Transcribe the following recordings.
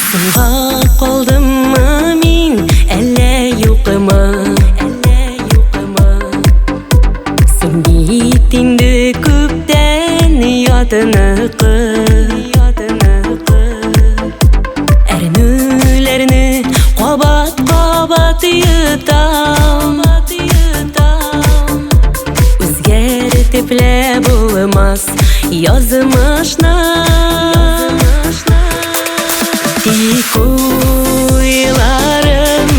Сынға қалдыммы мен, әлі юқымы? Сен бетіңді көптен ұятынықы. Әріні қабат-қабат ұйытам. Өзгертіп болмас yazmışna. Тик уйларым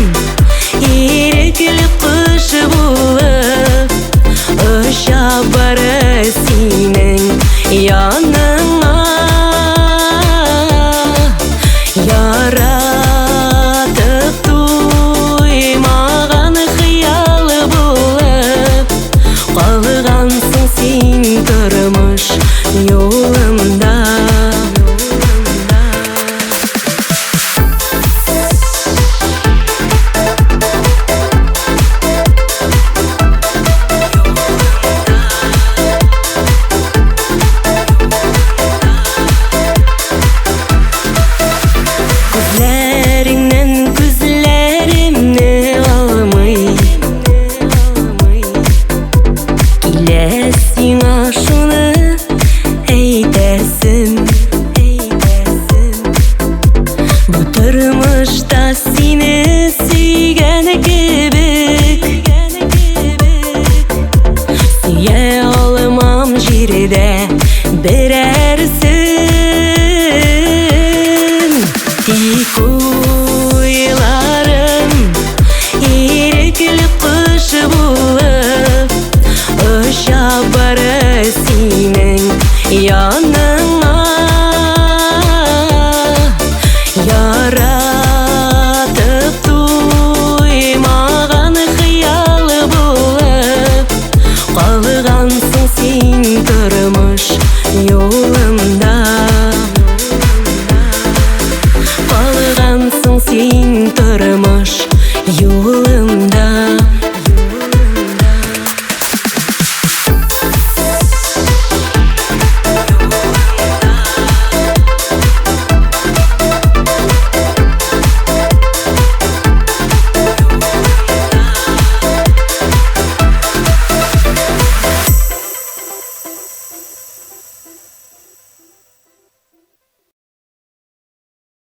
ирекли кыш булып ұша бары синең яныңа. Яратып туймаган хыялы булып калгансың син тормыш yolumda. Gözlerinden gözlerimni almay, kilesin aşını eytesin. Bu turmuşta seni suygan kebek, suya olmam jirde berersin. Tik uylarım irikli kış bulup ұша бары синең яныңа. Яратып туймаган хыялы булып калгансың син тормыш yolumda. Калгансың син тормыш yolumda.